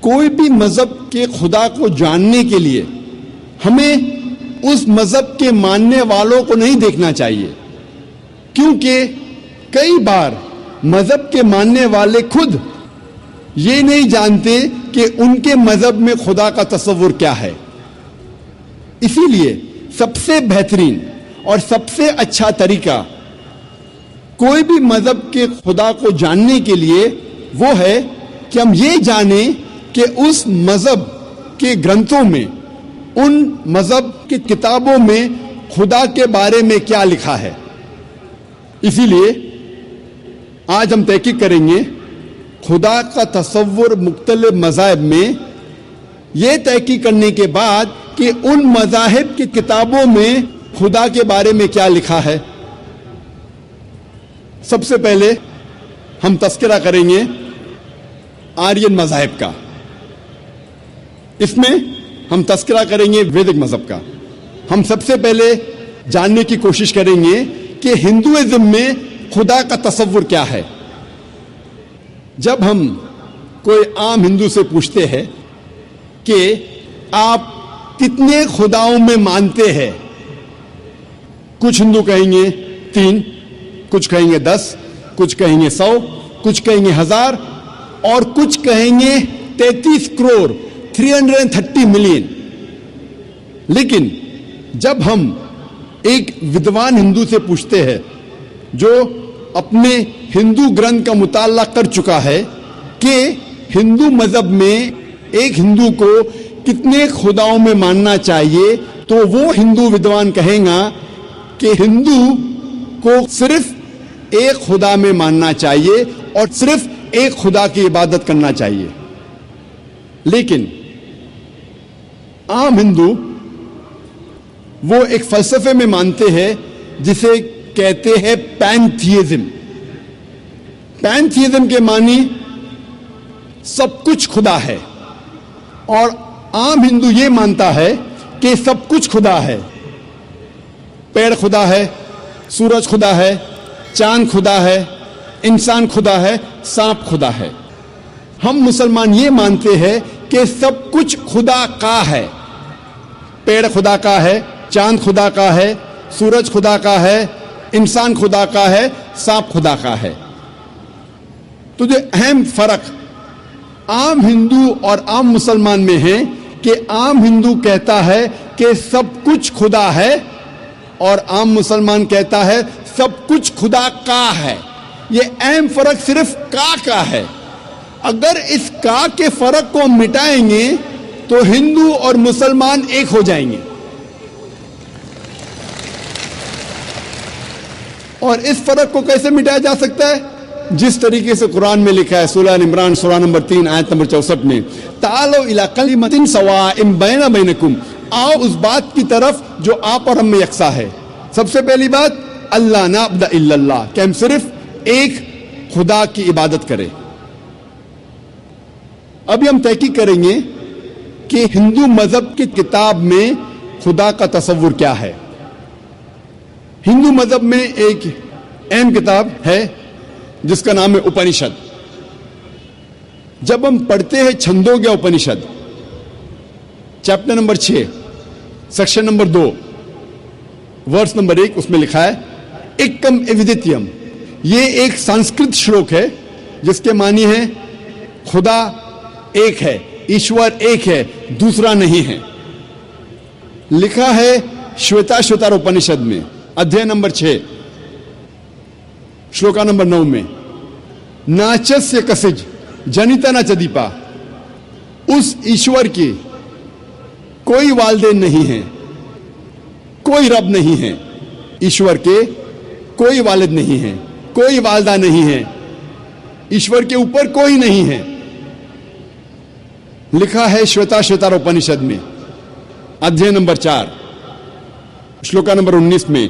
کوئی بھی مذہب کے خدا کو جاننے کے لیے ہمیں اس مذہب کے ماننے والوں کو نہیں دیکھنا چاہیے، کیونکہ کئی بار مذہب کے ماننے والے خود یہ نہیں جانتے کہ ان کے مذہب میں خدا کا تصور کیا ہے۔ اسی لیے سب سے بہترین اور سب سے اچھا طریقہ کوئی بھی مذہب کے خدا کو جاننے کے لیے وہ ہے کہ ہم یہ جانیں کہ اس مذہب کے گرنتھوں میں، ان مذہب کی کتابوں میں خدا کے بارے میں کیا لکھا ہے۔ اسی لیے آج ہم تحقیق کریں گے خدا کا تصور مختلف مذاہب میں، یہ تحقیق کرنے کے بعد کہ ان مذاہب کی کتابوں میں خدا کے بارے میں کیا لکھا ہے۔ سب سے پہلے ہم تذکرہ کریں گے آرین مذاہب کا، اس میں ہم تذکرہ کریں گے ویدک مذہب کا۔ ہم سب سے پہلے جاننے کی کوشش کریں گے کہ ہندوازم میں خدا کا تصور کیا ہے۔ جب ہم کوئی عام ہندو سے پوچھتے ہیں کہ آپ کتنے خداؤں میں مانتے ہیں، کچھ ہندو کہیں گے 3، کچھ کہیں گے 10، کچھ کہیں گے 100، کچھ کہیں گے 1000 اور کچھ کہیں گے 33 کروڑ 330 ملین۔ لیکن جب ہم ایک ودوان ہندو سے پوچھتے ہیں جو اپنے ہندو گرنتھ کا مطالعہ کر چکا ہے کہ ہندو مذہب میں ایک ہندو کو کتنے خداؤں میں ماننا چاہیے، تو وہ ہندو ودوان کہیں گا کہ ہندو کو صرف ایک خدا میں ماننا چاہیے اور صرف ایک خدا کی عبادت کرنا چاہیے۔ لیکن عام ہندو وہ ایک فلسفے میں مانتے ہیں جسے کہتے ہیں پینتھیزم۔ پینتھیزم کے معنی سب کچھ خدا ہے، اور عام ہندو یہ مانتا ہے کہ سب کچھ خدا ہے۔ پیڑ خدا ہے، سورج خدا ہے، چاند خدا ہے، انسان خدا ہے، سانپ خدا ہے۔ ہم مسلمان یہ مانتے ہیں کہ سب کچھ خدا کا ہے۔ پیڑ خدا کا ہے، چاند خدا کا ہے، سورج خدا کا ہے، انسان خدا کا ہے، سانپ خدا کا ہے۔ تو جو اہم فرق عام ہندو اور عام مسلمان میں ہے کہ عام ہندو کہتا ہے کہ سب کچھ خدا ہے اور عام مسلمان کہتا ہے سب کچھ خدا کا ہے۔ یہ اہم فرق صرف کا ہے۔ اگر اس کا کے فرق کو مٹائیں گے تو ہندو اور مسلمان ایک ہو جائیں گے، اور اس فرق کو کیسے مٹایا جا سکتا ہے؟ جس طریقے سے قرآن میں لکھا ہے سورہ عمران سورہ نمبر 3 آیت نمبر 64 میں، تعالوا الی کلمۃ سواء بیننا بینکم، آؤ اس بات کی طرف جو آپ اور ہم میں یکساں ہے۔ سب سے پہلی بات اللہ نعبد الا اللہ، کہ ہم صرف ایک خدا کی عبادت کریں۔ ابھی ہم تحقیق کریں گے کہ ہندو مذہب کی کتاب میں خدا کا تصور کیا ہے۔ ہندو مذہب میں ایک اہم کتاب ہے جس کا نام ہے اپنشد۔ جب ہم پڑھتے ہیں Chandogya Upanishad chapter number 6 section number 2 verse number 1، اس میں لکھا ہے ایکم ایودتیم۔ یہ ایک سنسکرت شلوک ہے جس کے معنی ہے خدا ایک ہے، ایشور ایک ہے، دوسرا نہیں ہے۔ لکھا ہے شویتا اپنشد میں ادھیائے نمبر 6 شلوکا نمبر 9 میں، ناچسیہ کسج جنیتا نہ چدیپا، اس ایشور کی کوئی والدین نہیں ہیں، کوئی رب نہیں ہے۔ ایشور کے کوئی والد نہیں ہے، کوئی والدہ نہیں ہے، ایشور کے اوپر کوئی نہیں ہے۔ لکھا ہے شویتا اپنشد میں ادھیائے نمبر 4 شلوکا نمبر 19 میں،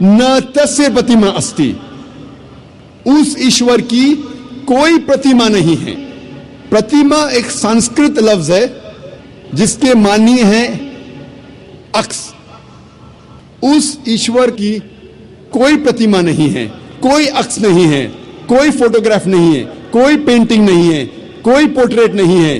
نہ تسیہ پرتیما استی، اس ایشور کی کوئی پرتیما نہیں ہے۔ پرتیما ایک سنسکرت لفظ ہے جس کے معنی ہے عکس۔ اس ایشور کی کوئی پرتیما نہیں ہے، کوئی عکس نہیں ہے، کوئی فوٹوگراف نہیں ہے، کوئی پینٹنگ نہیں ہے، کوئی پورٹریٹ نہیں ہے،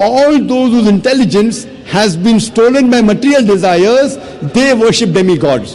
all those whose intelligence has been stolen by material desires, they worship demigods।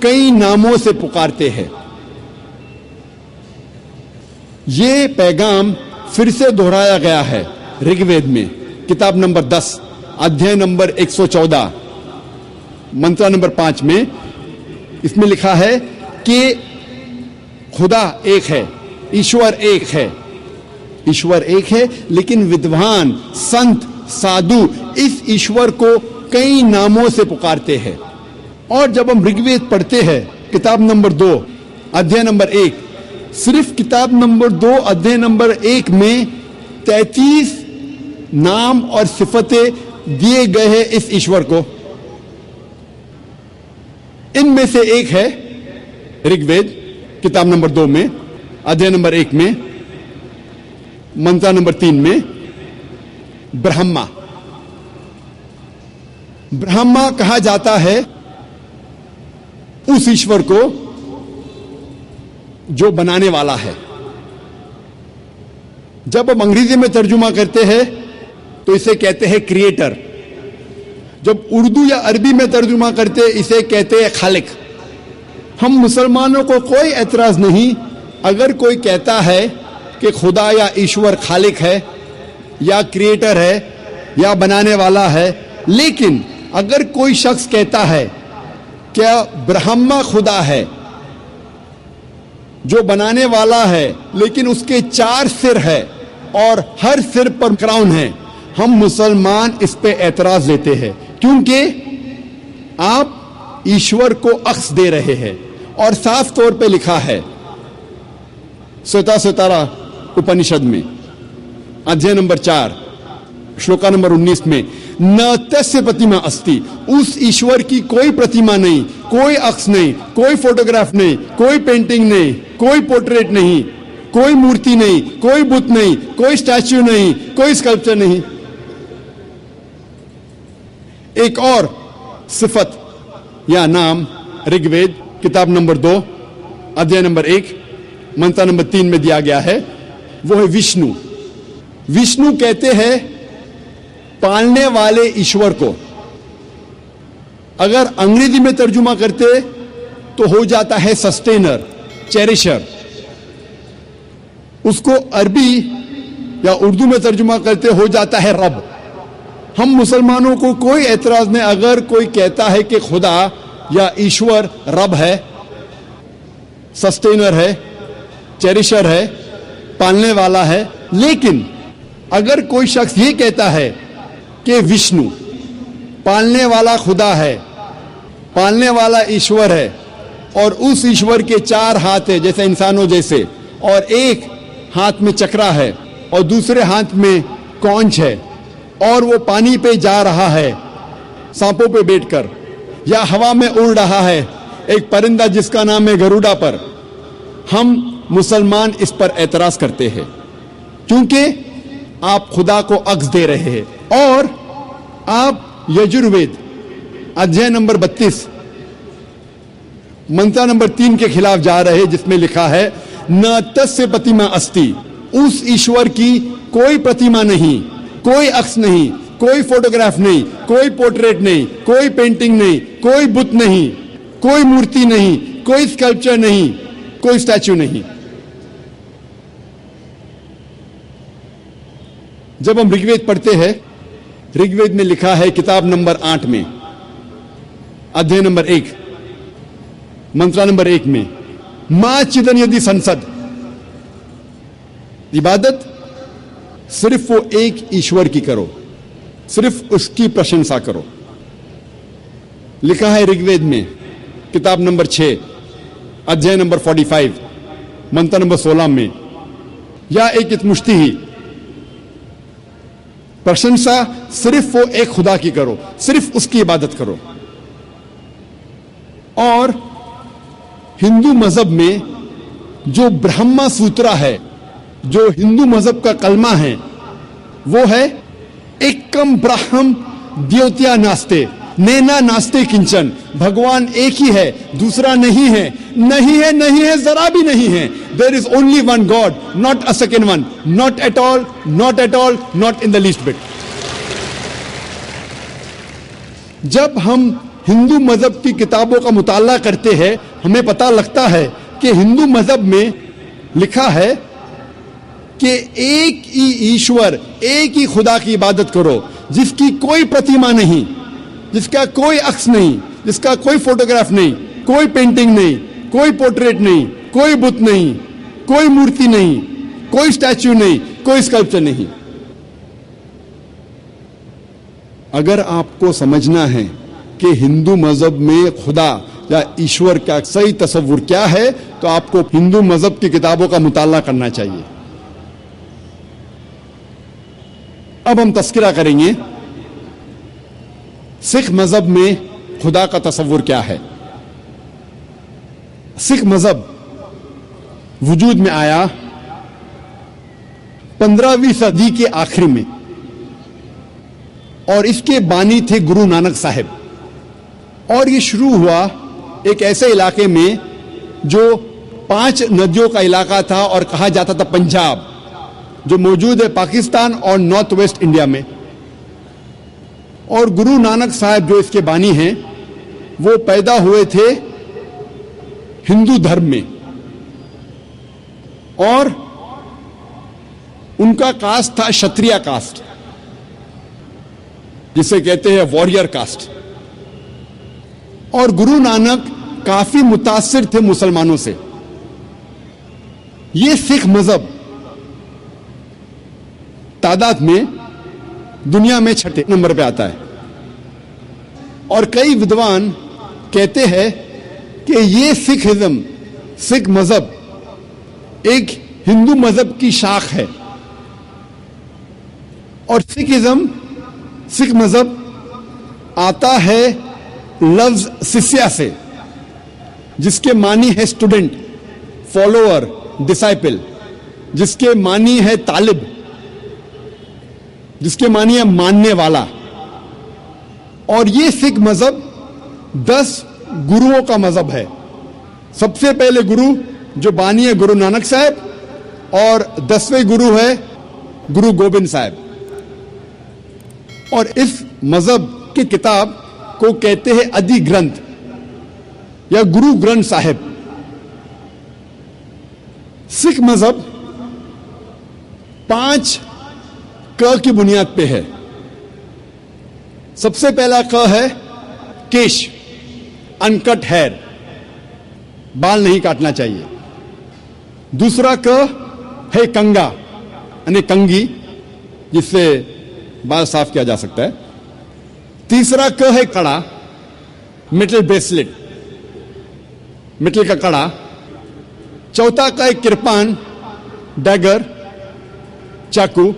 کئی ناموں سے پکارتے ہیں. یہ پیغام پھر سے دہرایا گیا ہے رگ وید میں کتاب نمبر 10 ادھیائے نمبر 114 منترا نمبر 5 میں. اس میں لکھا ہے کہ خدا ایک ہے, ایشور ایک ہے. ایشور ایک ہے لیکن ودوان سنت سادھو اس ایشور کو کئی ناموں سے پکارتے ہیں. اور جب ہم رگ وید پڑھتے ہیں کتاب نمبر 2 ادھیائے نمبر 1, صرف کتاب نمبر 2 ادھیائے نمبر 1 میں 33 نام اور صفتیں دیے گئے ہیں اس ایشور کو. ان میں سے ایک ہے رگ وید کتاب نمبر 2 میں ادھیائے نمبر 1 میں منترا نمبر 3 میں برہما. برہما کہا جاتا ہے اس ایشور کو جو بنانے والا ہے. جب ہم انگریزی میں ترجمہ کرتے ہیں تو اسے کہتے ہیں کریٹر. جب اردو یا عربی میں ترجمہ کرتے اسے کہتے ہیں خالق. ہم مسلمانوں کو کوئی اعتراض نہیں اگر کوئی کہتا ہے کہ خدا یا ایشور خالق ہے یا کریٹر ہے یا بنانے والا ہے, لیکن اگر کوئی شخص کہتا ہے کیا برہما خدا ہے جو بنانے والا ہے لیکن اس کے 4 سر ہے اور ہر سر پر کراؤن ہے, ہم مسلمان اس پہ اعتراض لیتے ہیں کیونکہ آپ ایشور کو عکس دے رہے ہیں. اور صاف طور پہ لکھا ہے سوتا ستارا اپنشد میں ادھیائے نمبر 4 شلوکا نمبر 19 میں نہ تسیہ پرتیما استی, اس ایشور کی کوئی پرتیما نہیں, کوئی عکس نہیں, کوئی فوٹوگراف نہیں, کوئی پینٹنگ نہیں, کوئی پورٹریٹ نہیں, کوئی مورتی نہیں, کوئی بت نہیں, کوئی اسٹیچو نہیں, کوئی اسکلپچر نہیں. ایک اور صفت یا نام رگ وید کتاب نمبر 2 ادھیائے نمبر 1 منترا نمبر 3 میں دیا گیا ہے, وہ ہے وشنو. وشنو کہتے ہیں پالنے والے ایشور کو. اگر انگریزی میں ترجمہ کرتے تو ہو جاتا ہے سسٹینر, چیریشر. اس کو عربی یا اردو میں ترجمہ کرتے ہو جاتا ہے رب. ہم مسلمانوں کو کوئی اعتراض نہیں اگر کوئی کہتا ہے کہ خدا یا ایشور رب ہے, سسٹینر ہے, چیریشر ہے, پالنے والا ہے. لیکن اگر کوئی شخص یہ کہتا ہے کہ وشنو پالنے والا خدا ہے, پالنے والا ایشور ہے, اور اس ایشور کے 4 ہاتھ ہیں جیسے انسانوں جیسے, اور ایک ہاتھ میں چکرا ہے اور دوسرے ہاتھ میں کونچ ہے, اور وہ پانی پہ جا رہا ہے سانپوں پہ بیٹھ کر, یا ہوا میں اڑ رہا ہے ایک پرندہ جس کا نام ہے گروڈا پر, ہم مسلمان اس پر اعتراض کرتے ہیں کیونکہ آپ خدا کو عکس دے رہے ہیں. اور آپ یجروید ادھیائے نمبر 32 منترا نمبر 3 کے خلاف جا رہے جس میں لکھا ہے نہ تسیہ پرتیما استی, اس ایشور کی کوئی پرتیما نہیں, کوئی عکس نہیں, کوئی فوٹوگراف نہیں, کوئی پورٹریٹ نہیں, کوئی پینٹنگ نہیں, کوئی بت نہیں, کوئی مورتی نہیں, کوئی اسکلپچر نہیں, کوئی اسٹیچو نہیں. جب ہم رگ وید پڑھتے ہیں رگ وید میں لکھا ہے کتاب نمبر 8 میں ادھیائے نمبر 1 منترا نمبر 1 میں ماں چدن یدی سنسد, عبادت صرف وہ ایک ایشور کی کرو, صرف اس کی پرشنسا کرو. لکھا ہے رگ وید میں کتاب نمبر 6 ادھیائے نمبر 45 منتر نمبر 16 میں یا ایک اتمشتی ہی, پرشنسا صرف وہ ایک خدا کی کرو, صرف اس کی عبادت کرو. اور ہندو مذہب میں جو برہما سوترا ہے, جو ہندو مذہب کا کلمہ ہے, وہ ہے ایکم برہم دیوتیا ناستے, نینا ناستے کنچن, بھگوان ایک ہی ہے, دوسرا نہیں ہے, نہیں ہے, نہیں ہے, ذرا بھی نہیں ہے. There is only one God, not a second one, not at all, not at all, not in the least bit. جب ہم ہندو مذہب کی کتابوں کا مطالعہ کرتے ہیں ہمیں پتہ لگتا ہے کہ ہندو مذہب میں لکھا ہے کہ ایک ہی ایشور، ایک ہی خدا کی عبادت کرو، جس کی کوئی پرتیما نہیں، جس کا کوئی عکس نہیں، جس کا کوئی فوٹوگراف نہیں، کوئی پینٹنگ نہیں، کوئی پورٹریٹ نہیں، کوئی بت نہیں، کوئی مورتی نہیں، کوئی اسٹیچو نہیں، کوئی اسکلپچر نہیں۔ اگر آپ کو سمجھنا ہے کہ ہندو مذہب میں خدا یا ایشور کا صحیح تصور کیا ہے تو آپ کو ہندو مذہب کی کتابوں کا مطالعہ کرنا چاہیے۔ اب ہم تذکرہ کریں گے سکھ مذہب میں خدا کا تصور کیا ہے۔ سکھ مذہب وجود میں آیا 15ویں صدی کے آخر میں، اور اس کے بانی تھے گرو نانک صاحب، اور یہ شروع ہوا ایک ایسے علاقے میں جو 5 ندیوں کا علاقہ تھا اور کہا جاتا تھا پنجاب، جو موجود ہے پاکستان اور نارتھ ویسٹ انڈیا میں۔ اور گرو نانک صاحب جو اس کے بانی ہیں وہ پیدا ہوئے تھے ہندو دھرم میں، اور ان کا کاسٹ تھا شتریہ کاسٹ، جسے کہتے ہیں واریر کاسٹ۔ اور گرو نانک کافی متاثر تھے مسلمانوں سے۔ یہ سکھ مذہب تعداد میں دنیا میں 6 نمبر پہ آتا ہے، اور کئی ودوان کہتے ہیں کہ یہ سکھ مذہب ایک ہندو مذہب کی شاخ ہے، اور سکھ مذہب آتا ہے لفظ سسیا سے، جس کے معنی ہے اسٹوڈنٹ، فالوور، ڈسائپل، جس کے معنی ہے طالب، جس کے معنی ہے ماننے والا۔ اور یہ سکھ مذہب 10 گروؤں کا مذہب ہے۔ سب سے پہلے گرو جو بانی ہے گرو نانک صاحب، اور 10ویں گرو ہے گرو گوبند صاحب۔ اور اس مذہب کی کتاب کو کہتے ہیں ادی گرنتھ یا گرو گرنتھ صاحب۔ سکھ مذہب 5 ک کی بنیاد پہ ہے۔ سب سے پہلا ک ہے کیش، انکٹ ہیئر، بال نہیں کاٹنا چاہیے۔ دوسرا ک ہے کنگا، یعنی کنگھی، جس سے بال صاف کیا جا سکتا ہے۔ تیسرا ک ہے کڑا، میٹل بریسلٹ، میٹل کا کڑا۔ چوتھا ک ہے کرپان، ڈیگر، چاقو،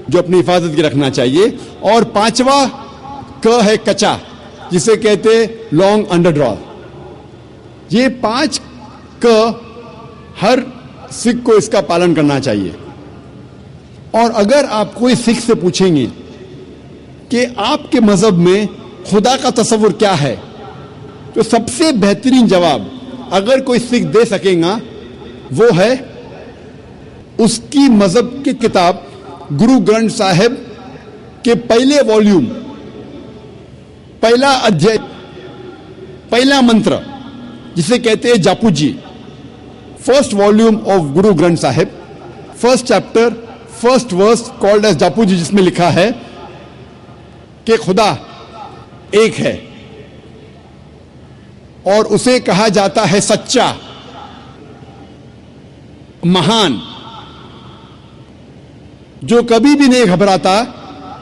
جو اپنی حفاظت کی رکھنا چاہیے۔ اور 5واں ک ہے کچا، جسے کہتے لانگ انڈر ڈرا۔ یہ 5 ک ہر سکھ کو اس کا پالن کرنا چاہیے۔ اور اگر آپ کوئی سکھ سے پوچھیں گے کہ آپ کے مذہب میں خدا کا تصور کیا ہے، تو سب سے بہترین جواب اگر کوئی سکھ دے سکے گا وہ ہے اس کی مذہب کی کتاب گرو گرنتھ صاحب کے پہلے والیوم، پہلا ادھیائے، پہلا منتر، جسے کہتے ہیں جاپو جی، first volume of Guru Granth صاحب، فرسٹ چیپٹر، فرسٹ ورس کالڈ ایز جاپو جی، جس میں لکھا ہے کہ خدا ایک ہے اور اسے کہا جاتا ہے سچا، مہان، جو کبھی بھی نہیں گھبراتا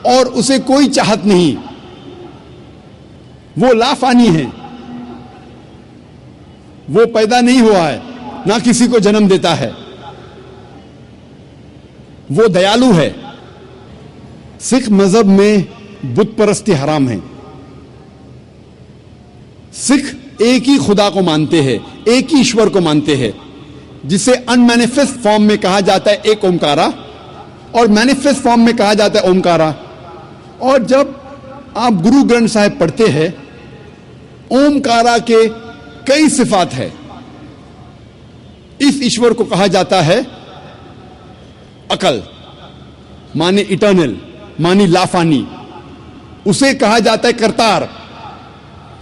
اور اسے کوئی چاہت نہیں، وہ لافانی ہے، وہ پیدا نہیں ہوا ہے، نہ کسی کو جنم دیتا ہے، وہ دیالو ہے۔ سکھ مذہب میں بت پرستی حرام ہے۔ سکھ ایک ہی خدا کو مانتے ہیں، ایک ہی ایشور کو مانتے ہیں، جسے ان مینیفیسٹ فارم میں کہا جاتا ہے ایک اومکارا، اور مینیفیسٹ فارم میں کہا جاتا ہے اومکارا۔ اور جب آپ گرو گرنتھ صاحب پڑھتے ہیں، اومکارا کے کئی صفات ہے۔ اس ایشور کو کہا جاتا ہے عقل، معنی اٹرنل، معنی لافانی۔ اسے کہا جاتا ہے کرتار،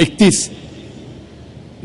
31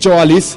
44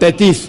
33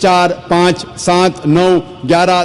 4, 5, 7, 9, 11,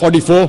44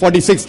46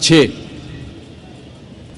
6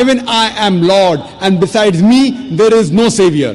even I am Lord and besides me there is no savior।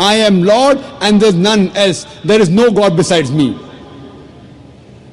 I am Lord and there is none else, there is no God besides me।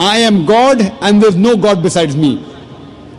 I am God and there is no God besides me।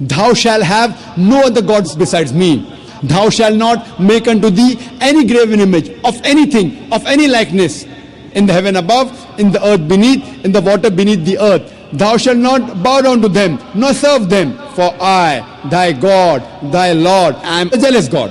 Thou shall have no other gods besides me। Thou shall not make unto thee any graven image of anything, of any likeness, in the heaven above, in the earth beneath, in the water beneath the earth। Thou shalt not bow down to them, nor serve them, for I, thy God, thy Lord, am a jealous God।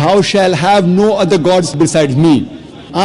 Thou shall have no other gods besides me.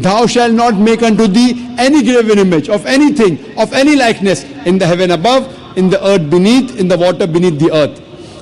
Thou shall not make unto thee any graven image of anything, of any likeness in the heaven above, in the earth beneath, in the water beneath the earth.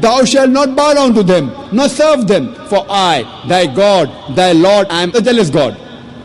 Thou shalt not bow down to them, nor serve them, for I, thy God, thy Lord, I am a jealous God.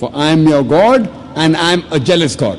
For I am your God and I am a jealous God.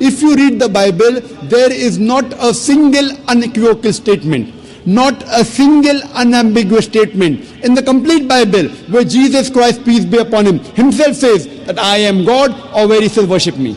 If you read the Bible, there is not a single unequivocal statement, not a single unambiguous statement in the complete Bible where Jesus Christ, peace be upon him, himself says that I am God, or where he says worship me.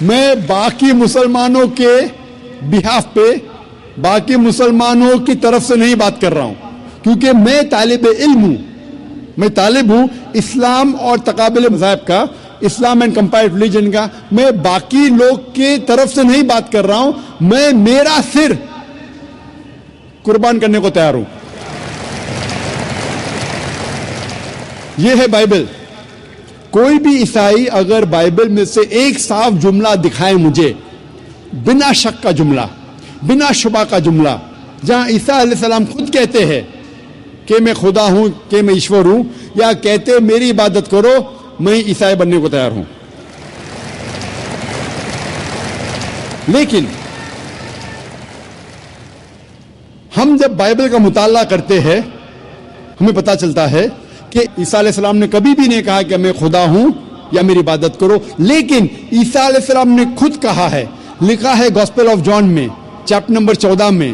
میں باقی مسلمانوں کے behalf پہ باقی مسلمانوں کی طرف سے نہیں بات کر رہا ہوں, کیونکہ میں طالب علم ہوں, میں طالب ہوں اسلام اور تقابل مذاہب کا, اسلام اینڈ کمپیریٹو ریلیجن کا. میں باقی لوگ کی طرف سے نہیں بات کر رہا ہوں, میں میرا سر قربان کرنے کو تیار ہوں. یہ ہے بائبل. کوئی بھی عیسائی اگر بائبل میں سے ایک صاف جملہ دکھائے مجھے, بنا شک کا جملہ, بنا شبہ کا جملہ, جہاں عیسیٰ علیہ السلام خود کہتے ہیں کہ میں خدا ہوں, کہ میں ایشور ہوں, یا کہتے میری عبادت کرو, میں عیسائی بننے کو تیار ہوں. لیکن ہم جب بائبل کا مطالعہ کرتے ہیں ہمیں پتہ چلتا ہے کہ عیسیٰ علیہ السلام نے کبھی بھی نہیں کہا کہ میں خدا ہوں یا میری عبادت کرو. لیکن عیسیٰ علیہ السلام نے خود کہا ہے, لکھا ہے گاسپل آف جان میں چیپٹر نمبر 14 میں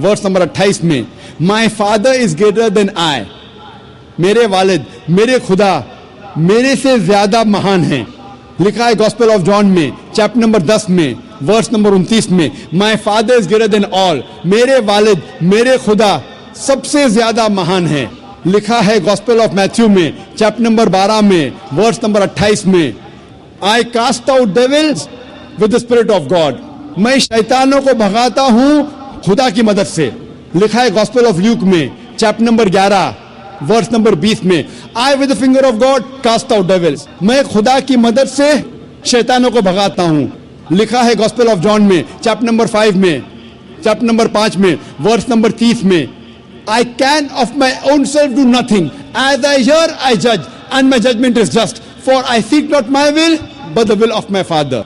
ورس نمبر 28 میں, my father is greater than آئی, میرے والد, میرے خدا میرے سے زیادہ مہان ہیں. لکھا ہے گاسپل آف جان میں چیپٹر نمبر 10 میں ورس نمبر 29 میں, my father is greater than آل, میرے والد میرے خدا سب سے زیادہ مہان ہیں. لکھا ہے گاسپل آف میتھیو میں چیپٹر نمبر 12 میں ورس نمبر 28 میں, I cast out devils with the spirit of God, میں شیطانوں کو بھگاتا ہوں خدا کی مدد سے. لکھا ہے گاسپل آف لیوک میں چیپٹر نمبر 11 ورس نمبر 20 میں, I with the finger of God cast out devils, میں خدا کی مدد سے شیطانوں کو بھگاتا ہوں. لکھا ہے گاسپل آف جان میں چیپٹر نمبر 5 میں چیپٹر نمبر 5 میں ورس نمبر 30 میں, I can of my own self do nothing. As I hear, I judge, and my judgment is just. For I seek not my will, but the will of my Father.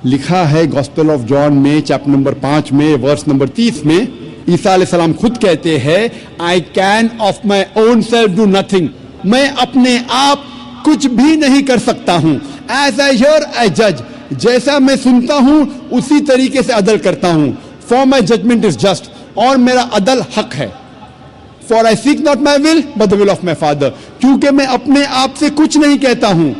لکھا ہے gospel of جان میں chapter number 5 میں verse number 30 میں, عیسیٰ علیہ السلام خود کہتے ہیں I can of my own self do nothing. میں اپنے آپ کچھ بھی نہیں کر سکتا ہوں. As I hear, I judge. جیسا میں سنتا ہوں اسی طریقے سے عدل کرتا ہوں. For my judgment is just. اور میرا عدل حق ہے. For I seek not my will, but the will of my Father. کیونکہ میں اپنے آپ سے کچھ نہیں کہتا ہوں,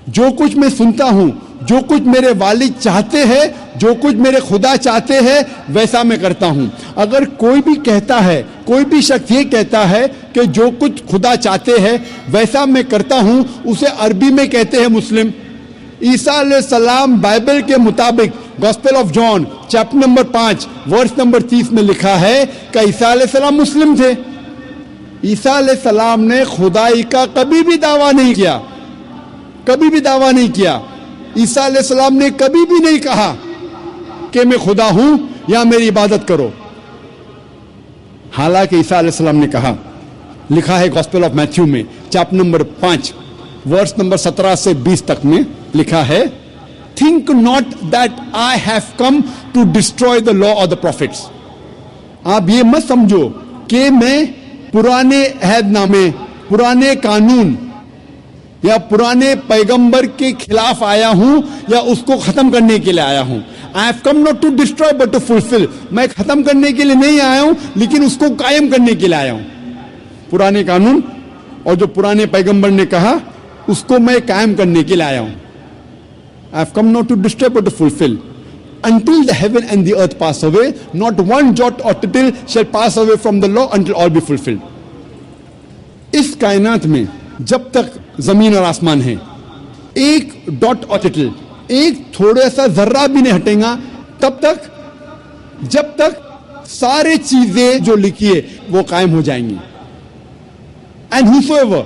جو کچھ میں سنتا ہوں, جو کچھ میرے والد چاہتے ہیں, جو کچھ میرے خدا چاہتے ہیں ویسا میں کرتا ہوں. اگر کوئی بھی کہتا ہے, کوئی بھی شخص یہ کہتا ہے کہ جو کچھ خدا چاہتے ہیں ویسا میں کرتا ہوں, اسے عربی میں کہتے ہیں مسلم. عیسیٰ علیہ السلام بائبل کے مطابق gospel of John chapter number 5 verse number 30 میں لکھا ہے کہ عیسیٰ علیہ السلام مسلم تھے. عیسیٰ علیہ السلام نے خدائی کا کبھی بھی دعویٰ نہیں کیا, کبھی بھی دعویٰ نہیں کیا. عیسیٰ علیہ السلام نے کبھی بھی نہیں کہا کہ میں خدا ہوں یا میری عبادت کرو. حالانکہ عیسیٰ علیہ السلام نے کہا, لکھا ہے گاسپل آف میتھیو میں چیپٹر نمبر 5 ورس نمبر 17 سے 20 تک میں لکھا ہے, think not that I have come to destroy the law or the prophets. آپ یہ مت سمجھو کہ میں پرانے عہد نامے, پرانے قانون یا پرانے پیغمبر کے خلاف آیا ہوں یا اس کو ختم کرنے کے لیے آیا ہوں. I have come not to destroy but to fulfill. میں ختم کرنے کے لیے نہیں آیا ہوں لیکن اس کو قائم کرنے کے لیے آیا ہوں. پرانے قانون اور جو پرانے پیغمبر نے کہا اس کو میں قائم کرنے کے لیے آیا ہوں. I have come not to destroy but to fulfill. Until the heaven and the earth pass away, not one jot or tittle shall pass away from the law until all be fulfilled. اس کائنات میں جب تک زمین اور آسمان ہے, ایک dot اور ٹٹل, ایک تھوڑا سا ذرہ بھی نہیں ہٹے گا تب تک, جب تک سارے چیزیں جو لکھی ہے وہ قائم ہو جائیں گی. And whosoever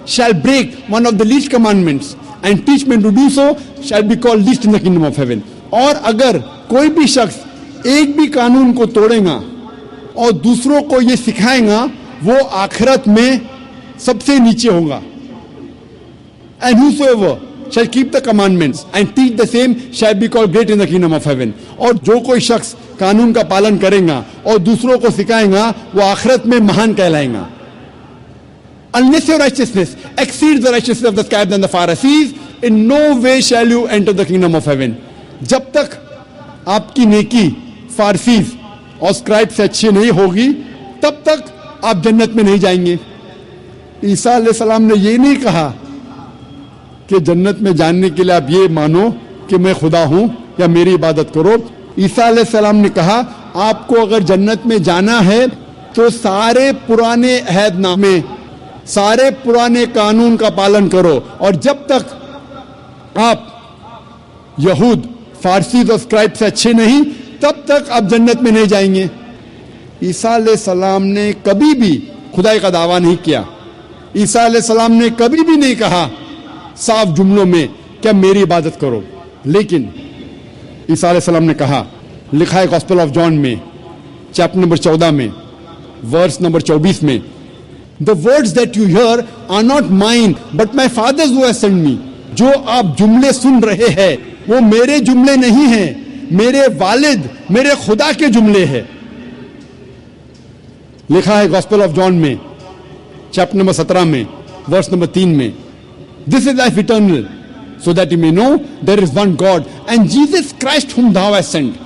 shall break one of the least commandments and teach men to do so shall be called least in the kingdom of heaven. اور اگر کوئی بھی شخص ایک بھی قانون کو توڑے گا اور دوسروں کو یہ سکھائے گا وہ آخرت میں سب سے نیچے ہوگا. And whosoever shall keep the commandments and teach the same shall be called great in the kingdom of heaven. اور جو کوئی شخص قانون کا پالن کرے گا اور دوسروں کو سکھائے گا وہ آخرت میں مہان کہلائے گا. Unless your righteousness exceeds the righteousness of the scribes and the Pharisees, in no way shall you enter the kingdom of heaven. جب تک آپ کی نیکی فارسیز اور سکرائب سے اچھی نہیں ہوگی تب تک آپ جنت میں نہیں جائیں گے. عیسیٰ علیہ السلام نے یہ نہیں کہا کہ جنت میں جاننے کے لیے آپ یہ مانو کہ میں خدا ہوں یا میری عبادت کرو. عیسیٰ علیہ السلام نے کہا آپ کو اگر جنت میں جانا ہے تو سارے پرانے عہد نامے، سارے پرانے قانون کا پالن کرو، اور جب تک آپ یہود، فارسیز اور اسکرائب سے اچھے نہیں تب تک آپ جنت میں نہیں جائیں گے. عیسیٰ علیہ السلام نے کبھی بھی خدائی کا دعویٰ نہیں کیا. عیسیٰ علیہ السلام نے کبھی بھی نہیں کہا صاف جملوں میں کہ میری عبادت کرو، لیکن عیسیٰ علیہ السلام نے کہا، لکھا ہے گاسپل آف جان میں چیپٹر نمبر 14 میں ورس نمبر 24 میں، The words that you hear are not mine but my Father's who has sent me. جو آپ جملے سن رہے ہیں وہ میرے جملے نہیں ہیں، میرے والد، میرے خدا کے جملے ہیں. لکھا ہے گاسپل آف جان میں چیپٹر نمبر 17 میں ورس نمبر 3 میں، This is life eternal, so that you may know there is one God and Jesus Christ whom thou hast sent.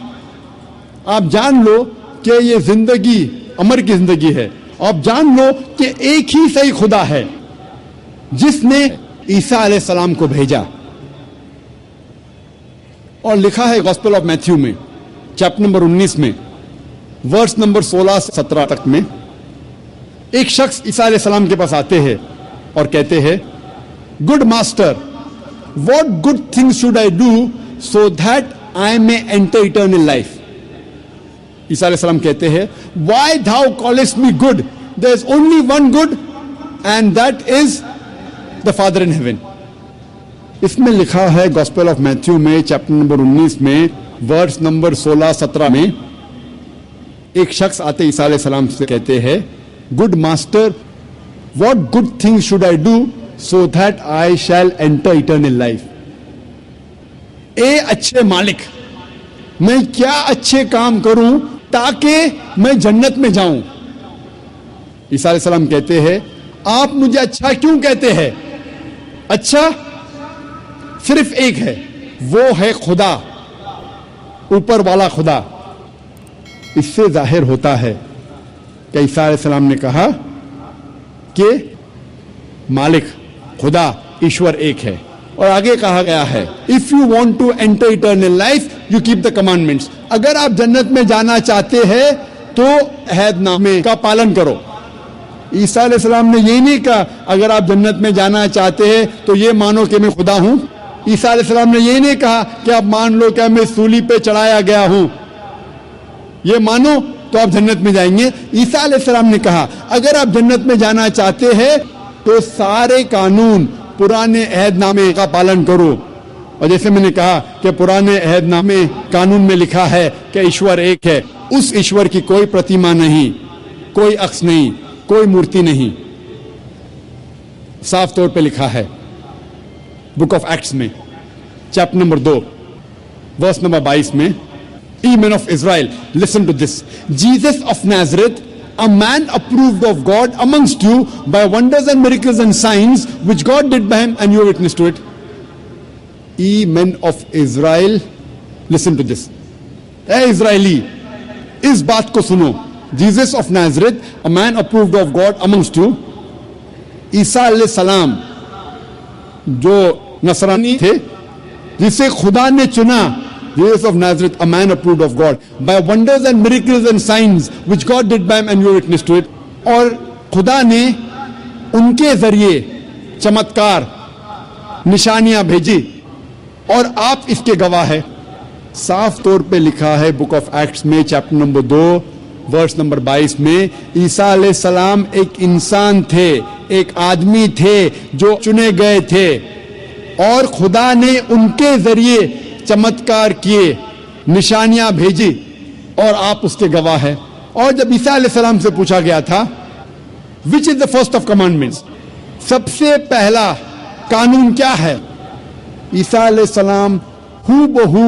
آپ جان لو کہ یہ زندگی امر کی زندگی ہے. آپ جان لو کہ ایک ہی صحیح خدا ہے جس نے عیسیٰ علیہ السلام کو بھیجا. اور لکھا ہے گاسپل آف میتھیو میں چیپٹر نمبر 19 میں ورس نمبر 16 سے 17 تک میں، ایک شخص عیسیٰ علیہ السلام کے پاس آتے ہیں اور کہتے ہیں، good master, what good things should I do so that I may enter eternal life. Isa علیہ السلام کہتے ہیں، why thou callest me good? There is only one good and that is the Father in heaven. اس میں لکھا ہے gospel of Matthew میں chapter number 19 میں verse number 16-17 میں، ایک شخص آتے عیسیٰ علیہ السلام سے کہتے ہیں، good master, what good thing should I do so that I shall enter eternal life. اے اچھے مالک، میں کیا اچھے کام کروں تاکہ میں جنت میں جاؤں. عیسیٰ علیہ السلام کہتے ہیں، آپ مجھے اچھا کیوں کہتے ہیں؟ اچھا صرف ایک ہے، وہ ہے خدا، اوپر والا خدا. اس سے ظاہر ہوتا ہے کہ عیسیٰ علیہ السلام نے کہا کہ مالک، خدا، ایشور ایک ہے. اور آگے کہا گیا ہے، if you want to enter eternal life you keep the commandments. اگر آپ جنت میں جانا چاہتے ہیں تو عہد نامے کا پالن کرو. عیسیٰ علیہ السلام نے یہ نہیں کہا اگر آپ جنت میں جانا چاہتے ہیں تو یہ مانو کہ میں خدا ہوں. عیسیٰ علیہ السلام نے یہ نہیں کہا کہ آپ مان لو کہ میں سولی پہ چڑھایا گیا ہوں، یہ مانو تو آپ جنت میں جائیں گے. عیسیٰ علیہ السلام نے کہا اگر آپ جنت میں جانا چاہتے ہیں تو سارے قانون، پرانے عہد نامے کا پالن کرو. اور جیسے میں نے کہا کہ پرانے عہد نامے قانون میں لکھا ہے کہ ایشور ایک ہے، اس ایشور کی کوئی پرتیما نہیں، کوئی عکس نہیں، کوئی مورتی نہیں. صاف طور پہ لکھا ہے بک آف ایکٹس میں چیپٹر نمبر 2 ورس نمبر 22 میں، Ye men of Israel, listen to this. Jesus of Nazareth, a man approved of God amongst you by wonders and miracles and signs which God did by him, and you are witness to it. Ye men of Israel, listen to this. اے اسرائیلی، اس بات کو سنو. Jesus of Nazareth, a man approved of God amongst you. عیسیٰ علیہ السلام جو نصرانی تھے، جسے خدا نے چنا، Jesus of Nazareth, a man approved of God by wonders and miracles and signs which God did by him, and you are witness to it. اور خدا نے ان کے ذریعے چمتکار، نشانیاں بھیجی اور آپ اس کے گواہ ہیں. صاف طور پہ لکھا ہے بک آف ایکٹس میں چیپٹر نمبر 2 ورس نمبر 22 میں، عیسیٰ علیہ السلام ایک انسان تھے، ایک آدمی تھے جو چنے گئے تھے، اور خدا نے ان کے ذریعے چمتکار کیے، نشانیاں بھیجی، اور آپ اس کے گواہ ہیں. اور جب عیسیٰ علیہ السلام سے پوچھا گیا تھا which is the first of commandments، سب سے پہلا قانون کیا ہے، عیسیٰ علیہ السلام ہو بہو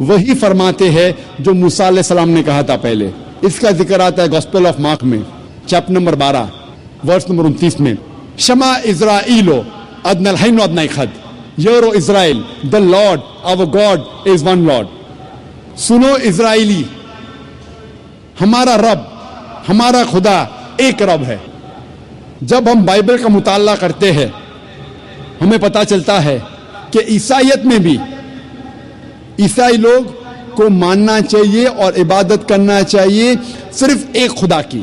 وہی فرماتے ہیں جو موسیٰ علیہ السلام نے کہا تھا پہلے. اس کا ذکر آتا ہے گاسپل آف مارک میں چیپٹر نمبر 12 ورس نمبر 29 میں، شما اسرائیلو ادنا الحین و ادنا اخد، یورو اسرائیل، the Lord our God is one Lord. سنو اسرائیلی، ہمارا رب، ہمارا خدا ایک رب ہے. جب ہم بائبل کا مطالعہ کرتے ہیں ہمیں پتا چلتا ہے کہ عیسائیت میں بھی عیسائی لوگ کو ماننا چاہیے اور عبادت کرنا چاہیے صرف ایک خدا کی،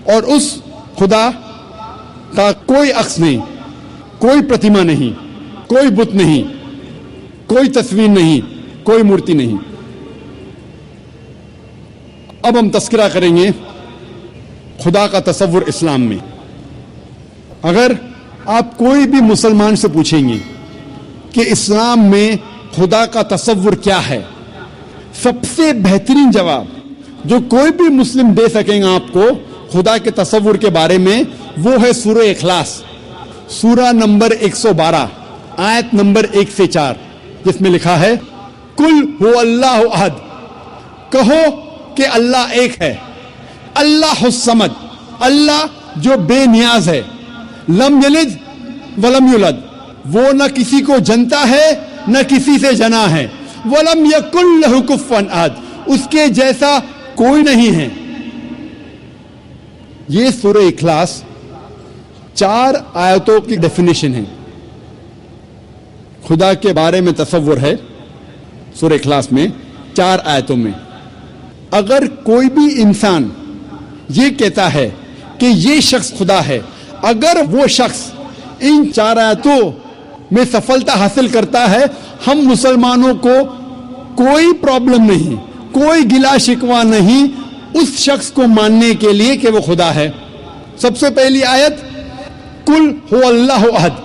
اور اس خدا کا کوئی عکس نہیں، کوئی پرتیما نہیں، کوئی بت نہیں، کوئی تصویر نہیں، کوئی مورتی نہیں۔ اب ہم تذکرہ کریں گے خدا کا تصور اسلام میں۔ اگر آپ کوئی بھی مسلمان سے پوچھیں گے کہ اسلام میں خدا کا تصور کیا ہے، سب سے بہترین جواب جو کوئی بھی مسلم دے سکیں گا آپ کو خدا کے تصور کے بارے میں، وہ ہے سورہ اخلاص، سورہ نمبر 112 آیت نمبر 1 سے 4، جس میں لکھا ہے کل هو اللہ احد، کہو کہ اللہ ایک ہے، اللہ الصمد، اللہ جو بے نیاز ہے، لم یلد ولم یولد، وہ نہ کسی کو جنتا ہے نہ کسی سے جنا ہے، ولم یکن لہ کفوا احد، اس کے جیسا کوئی نہیں ہے۔ یہ سورہ اخلاص 4 آیتوں کی ڈیفینیشن ہے، خدا کے بارے میں تصور ہے سورہ اخلاص میں 4 آیتوں میں۔ اگر کوئی بھی انسان یہ کہتا ہے کہ یہ شخص خدا ہے، اگر وہ شخص ان 4 آیتوں میں سفلتا حاصل کرتا ہے، ہم مسلمانوں کو کوئی پرابلم نہیں، کوئی گلا شکوہ نہیں اس شخص کو ماننے کے لیے کہ وہ خدا ہے۔ سب سے پہلی آیت کل هو اللہ احد،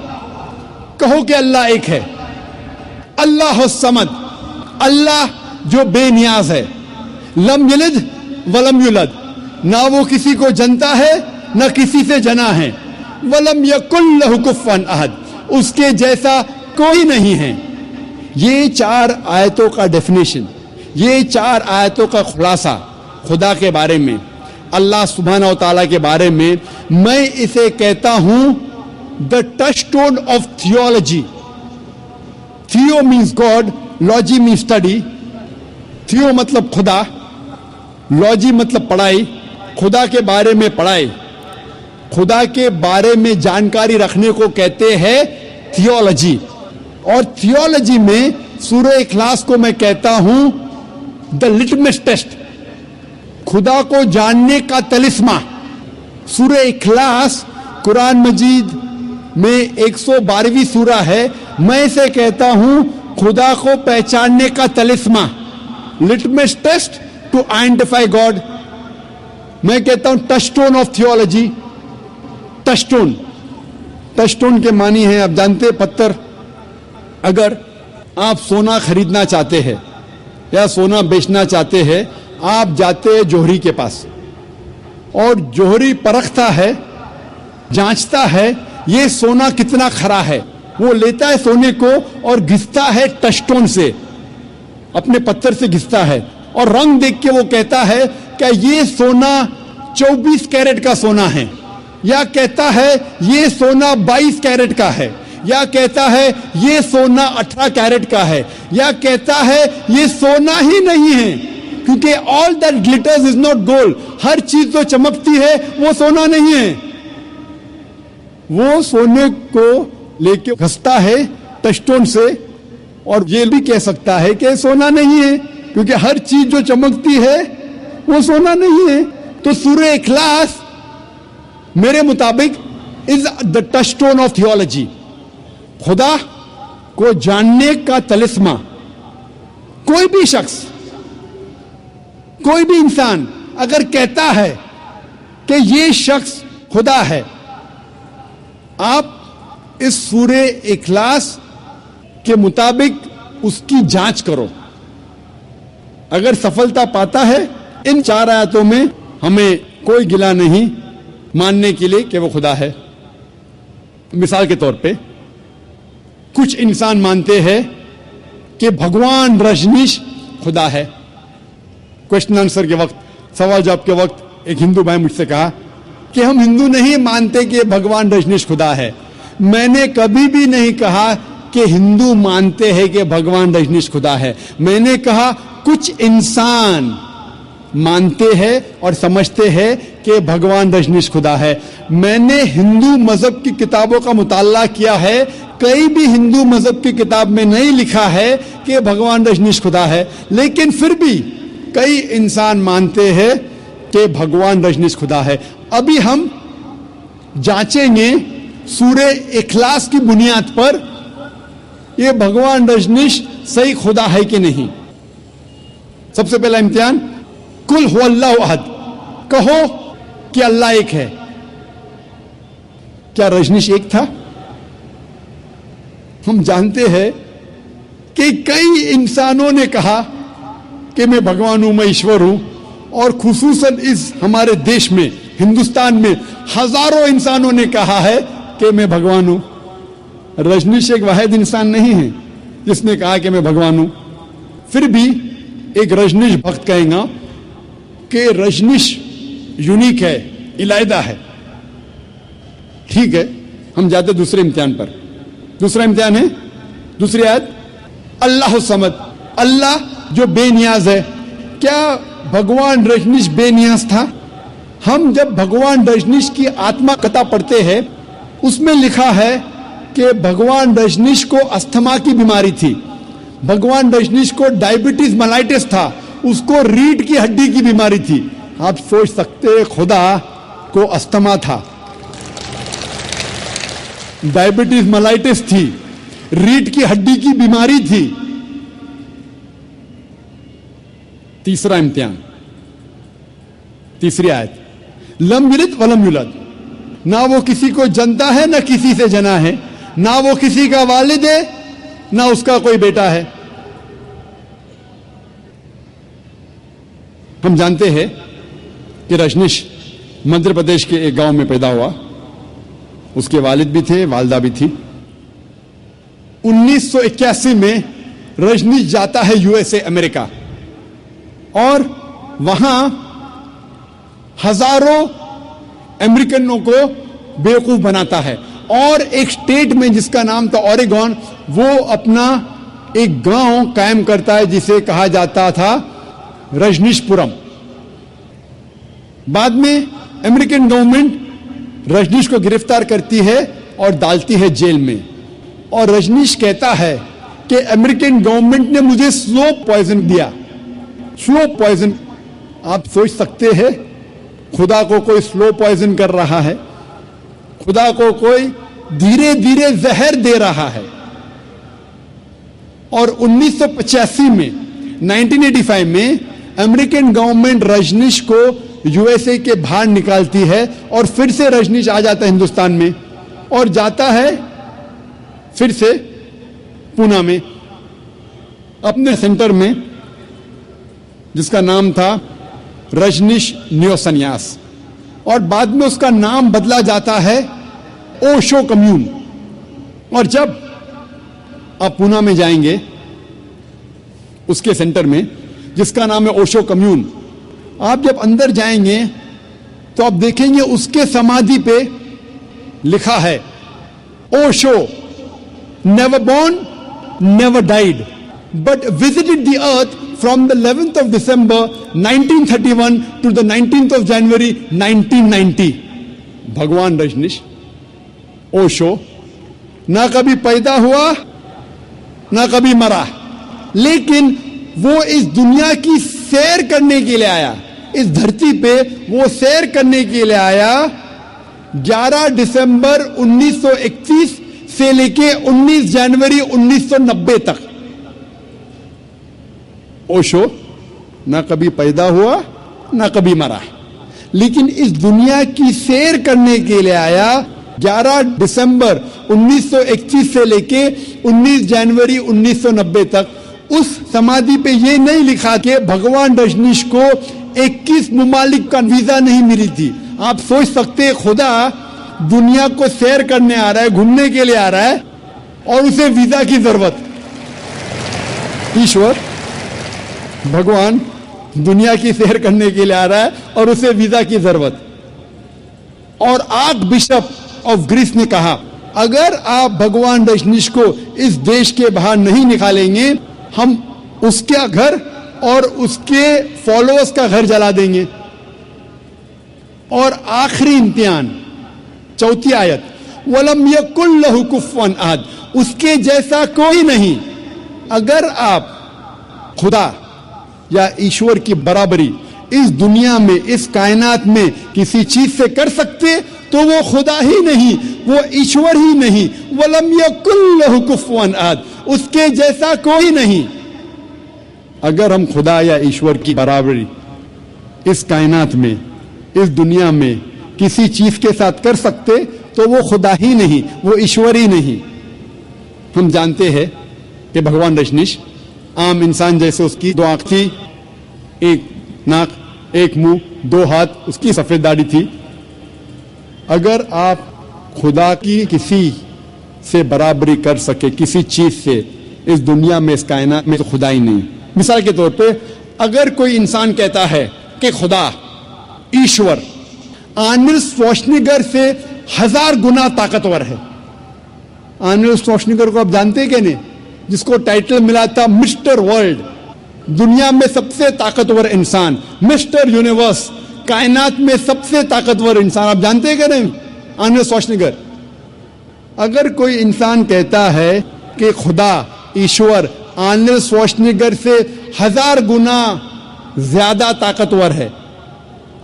کہو کہ اللہ ایک ہے، اللہ الصمد، اللہ جو بے نیاز ہے، لم یلد ولم یولد، نہ وہ کسی کو جنتا ہے نہ کسی سے جنا ہے، ولم یکن لہ کفوا احد، اس کے جیسا کوئی نہیں ہے۔ یہ 4 آیتوں کا ڈیفینیشن، یہ 4 آیتوں کا خلاصہ خدا کے بارے میں، اللہ سبحانہ و تعالیٰ کے بارے میں، میں اسے کہتا ہوں the touchstone of theology. Theo means God, logy means study. Theo مطلب خدا، logy مطلب پڑھائی، خدا کے بارے میں پڑھائی، خدا کے بارے میں جانکاری رکھنے کو کہتے ہیں تھیولوجی۔ اور تھیولوجی میں سورہ اخلاص کو میں کہتا ہوں دا لٹمس ٹیسٹ، خدا کو جاننے کا طلسمہ۔ سورہ اخلاص قرآن مجید میں 112ویں سورہ ہے، میں اسے کہتا ہوں خدا کو پہچاننے کا طلسمہ، litmus test to identify God. میں کہتا ہوں touchstone of theology. Touchstone, touchstone کے معنی ہے آپ جانتے ہیں، پتھر۔ اگر آپ سونا خریدنا چاہتے ہیں یا سونا بیچنا چاہتے ہیں، آپ جاتے ہیں جوہری کے پاس، اور جوہری پرکھتا ہے، جانچتا ہے یہ سونا کتنا کھرا ہے، وہ لیتا ہے سونے کو اور گھستا ہے ٹچ سٹون سے، اپنے پتھر سے گھستا ہے، اور رنگ دیکھ کے وہ کہتا ہے کہ یہ سونا 24 کیرٹ کا سونا ہے، یا کہتا ہے یہ سونا 22 کیرٹ کا ہے، یا کہتا ہے یہ سونا 18 کیرٹ کا ہے، یا کہتا ہے یہ سونا ہی نہیں ہے، کیونکہ all that glitters is not gold، ہر چیز جو چمکتی ہے وہ سونا نہیں ہے۔ وہ سونے کو لے کے گھستا ہے ٹچ سٹون سے، اور یہ بھی کہہ سکتا ہے کہ سونا نہیں ہے، کیونکہ ہر چیز جو چمکتی ہے وہ سونا نہیں ہے۔ تو سورہ اخلاص میرے مطابق is the touchstone of theology, خدا کو جاننے کا طلسمہ۔ کوئی بھی شخص، کوئی بھی انسان اگر کہتا ہے کہ یہ شخص خدا ہے، آپ اس سورہ اخلاص کے مطابق اس کی جانچ کرو۔ اگر سفلتا پاتا ہے ان 4 آیتوں میں، ہمیں کوئی گلا نہیں ماننے کے لیے کہ وہ خدا ہے۔ مثال کے طور پہ کچھ انسان مانتے ہیں کہ بھگوان رجنیش خدا ہے۔ کوشچن آنسر کے وقت، سوال جواب کے وقت ایک ہندو بھائی مجھ سے کہا کہ ہم ہندو نہیں مانتے کہ بھگوان رجنیش خدا ہے۔ میں نے کبھی بھی نہیں کہا کہ ہندو مانتے ہیں کہ بھگوان رجنیش خدا ہے، میں نے کہا کچھ انسان مانتے ہیں اور سمجھتے ہیں کہ بھگوان رجنیش خدا ہے. میں نے ہندو مذہب کی کتابوں کا مطالعہ کیا ہے, کئی بھی ہندو مذہب کی کتاب میں نہیں لکھا ہے کہ بھگوان رجنیش خدا ہے, لیکن پھر بھی کئی انسان مانتے ہیں کہ بھگوان رجنیش خدا ہے. ابھی ہم جانچیں گے سورہ اخلاص کی بنیاد پر یہ بھگوان رجنیش صحیح خدا ہے کہ نہیں. سب سے پہلا امتحان, قل هو اللہ احد, کہو کہ اللہ ایک ہے. کیا رجنیش ایک تھا؟ ہم جانتے ہیں کہ کئی انسانوں نے کہا کہ میں بھگوان ہوں, میں ایشور ہوں, اور خصوصاً اس ہمارے دیش میں ہندوستان میں ہزاروں انسانوں نے کہا ہے کہ میں بھگوان ہوں. رجنیش ایک واحد انسان نہیں ہے جس نے کہا کہ میں بھگوان ہوں. پھر بھی ایک رجنیش بھکت کہیں گا کہ رجنیش یونیک ہے, علیحدہ ہے. ٹھیک ہے, ہم جاتے دوسرے امتحان پر. دوسرا امتحان ہے دوسری آیت, اللہ الصمد, اللہ جو بے نیاز ہے. کیا بھگوان رجنیش بے نیاز تھا؟ ہم جب بھگوان رجنیش کی آتما کتھا پڑھتے ہیں اس میں لکھا ہے کہ بھگوان رجنیش کو استھما کی بیماری تھی, بھگوان رجنیش کو ڈائبٹیز ملائٹس تھا, اس کو ریڑھ کی ہڈی کی بیماری تھی. آپ سوچ سکتے خدا کو استھما تھا, ڈائبٹیز ملائٹس تھی, ریڑھ کی ہڈی کی بیماری تھی. تیسرا امتحان, تیسری آیت, لم یلد ولم یولد, نہ وہ کسی کو جنتا ہے نہ کسی سے جنا ہے, نہ وہ کسی کا والد ہے نہ اس کا کوئی بیٹا ہے. ہم جانتے ہیں کہ رجنیش مدھیہ پردیش کے ایک گاؤں میں پیدا ہوا, اس کے والد بھی تھے, والدہ بھی تھی. 1981 میں رجنیش جاتا ہے USA امریکہ, اور وہاں ہزاروں امریکنوں کو بیوقوف بناتا ہے, اور ایک اسٹیٹ میں جس کا نام تھا اوریگون, وہ اپنا ایک گاؤں قائم کرتا ہے جسے کہا جاتا تھا رجنیش پورم. بعد میں امریکن گورنمنٹ رجنیش کو گرفتار کرتی ہے اور ڈالتی ہے جیل میں, اور رجنیش کہتا ہے کہ امریکن گورنمنٹ نے مجھے سلو پوائزن دیا. سلو پوائزن, آپ سوچ سکتے ہیں خدا کو کوئی سلو پوائزن کر رہا ہے, خدا کو کوئی دھیرے دھیرے زہر دے رہا ہے. اور 1985 میں 1985 میں امریکن گورنمنٹ رجنیش کو USA کے باہر نکالتی ہے, اور پھر سے رجنیش آ جاتا ہے ہندوستان میں, اور جاتا ہے پھر سے پونا میں اپنے سینٹر میں جس کا نام تھا رجنیش نیو سنیاس, اور بعد میں اس کا نام بدلا جاتا ہے اوشو کمیون. اور جب آپ پونا میں جائیں گے اس کے سینٹر میں جس کا نام ہے اوشو کمیون, آپ جب اندر جائیں گے تو آپ دیکھیں گے اس کے سمادھی پہ لکھا ہے Osho never born, never died, but visited the earth from the 11th of December 1931 to the 19th of January 1990. بھگوان رجنیش اوشو نہ کبھی پیدا ہوا نہ کبھی مرا, لیکن وہ اس دنیا کی سیر کرنے کے لیے آیا, اس دھرتی پہ وہ سیر کرنے کے لیے آیا 11 دسمبر 1931 سے لے کے 19 جنوری 1990 تک. اوشو نہ کبھی پیدا ہوا نہ کبھی مرا, لیکن اس دنیا کی سیر کرنے کے لیے آیا 11 دسمبر 1931 سے لے کے 19 جنوری 1990 تک. اس سمادھی پہ یہ نہیں لکھا کہ بھگوان رجنیش کو 21 ممالک کا ویزا نہیں ملی تھی. آپ سوچ سکتے خدا دنیا کو سیر کرنے آ رہا ہے, گھومنے کے لیے آ رہا ہے, اور اسے ویزا کی ضرورت. ایشور بھگوان دنیا کی سیر کرنے کے لیے آ رہا ہے اور اسے ویزا کی ضرورت. اور آرک بشپ آف گریس نے کہا اگر آپ بھگوان رجنیش کو اس دیش کے باہر نہیں نکالیں گے, ہم اس کا گھر اور اس کے فالوورز کا گھر جلا دیں گے. اور آخری امتحان چوتھی آیت وَلَمْ يَكُنْ لَهُ كُفُوًا أَحَدٌ, اس کے جیسا کوئی نہیں. اگر آپ خدا یا ایشور کی برابری اس دنیا میں اس کائنات میں کسی چیز سے کر سکتے تو وہ خدا ہی نہیں, وہ ایشور ہی نہیں. وَلَمْ يَكُنْ لَهُ كُفُوًا أَحَدٌ, اس کے جیسا کوئی نہیں. اگر ہم خدا یا ایشور کی برابری اس کائنات میں اس دنیا میں کسی چیز کے ساتھ کر سکتے تو وہ خدا ہی نہیں, وہ ایشور ہی نہیں. ہم جانتے ہیں کہ بھگوان رجنیش عام انسان جیسے اس کی 2 آنکھ تھی, ایک ناک, ایک منہ, 2 ہاتھ, اس کی سفید داڑھی تھی. اگر آپ خدا کی کسی سے برابری کر سکے کسی چیز سے اس دنیا میں اس کائنات میں تو خدا ہی نہیں. مثال کے طور پہ اگر کوئی انسان کہتا ہے کہ خدا ایشور آرنلڈ شوارزنیگر سے 1000 گنا طاقتور ہے. آرنلڈ شوارزنیگر کو آپ جانتے کہ نہیں, جس کو ٹائٹل ملا تھا مسٹر ورلڈ, دنیا میں سب سے طاقتور انسان, مسٹر یونیورس, کائنات میں سب سے طاقتور انسان, آپ جانتے کہ نہیں آرنلڈ شوارزنیگر. اگر کوئی انسان کہتا ہے کہ خدا ایشور آرنلڈ شوارزنیگر سے 1000 گنا زیادہ طاقتور ہے,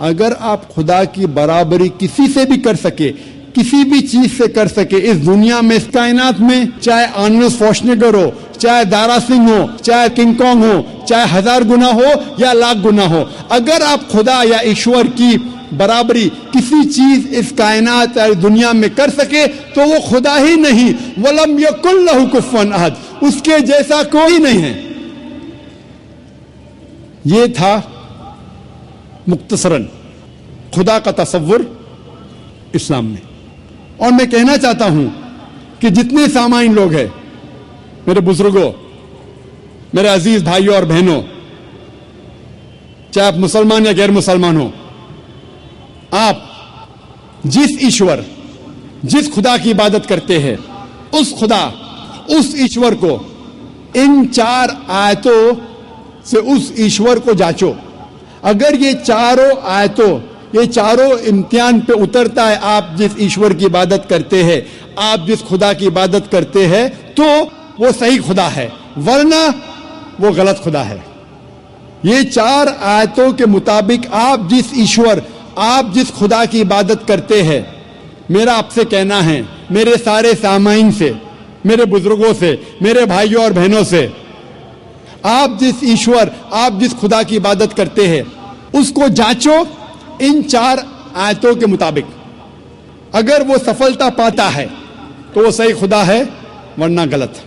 اگر آپ خدا کی برابری کسی سے بھی کر سکے, کسی بھی چیز سے کر سکے اس دنیا میں اس کائنات میں, چاہے آرنلڈ شوارزنیگر ہو, چاہے دارا سنگھ ہو, چاہے کنگ کانگ ہو, چاہے 1000 گنا ہو یا 1,00,000 گنا ہو, اگر آپ خدا یا ایشور کی برابری کسی چیز اس کائنات یا دنیا میں کر سکے تو وہ خدا ہی نہیں. وَلَمْ يَكُنْ لَهُ كُفُوًا أَحَدٌ, اس کے جیسا کوئی نہیں ہے. یہ تھا مختصراً خدا کا تصور اسلام میں. اور میں کہنا چاہتا ہوں کہ جتنے سامعین لوگ ہیں, میرے بزرگوں, میرے عزیز بھائیوں اور بہنوں, چاہے آپ مسلمان یا غیر مسلمان ہو, آپ جس ایشور جس خدا کی عبادت کرتے ہیں اس خدا اس ایشور کو ان 4 آیتوں سے اس ایشور کو جانچو. اگر یہ چاروں آیتوں یہ چاروں امتحان پہ اترتا ہے, آپ جس ایشور کی عبادت کرتے ہیں, آپ جس خدا کی عبادت کرتے ہیں, تو وہ صحیح خدا ہے, ورنہ وہ غلط خدا ہے. یہ 4 آیتوں کے مطابق آپ جس ایشور آپ جس خدا کی عبادت کرتے ہیں, میرا آپ سے کہنا ہے, میرے سارے سامعین سے, میرے بزرگوں سے, میرے بھائیوں اور بہنوں سے, آپ جس ایشور آپ جس خدا کی عبادت کرتے ہیں اس کو جانچو ان 4 آیتوں کے مطابق. اگر وہ سفلتا پاتا ہے تو وہ صحیح خدا ہے, ورنہ غلط.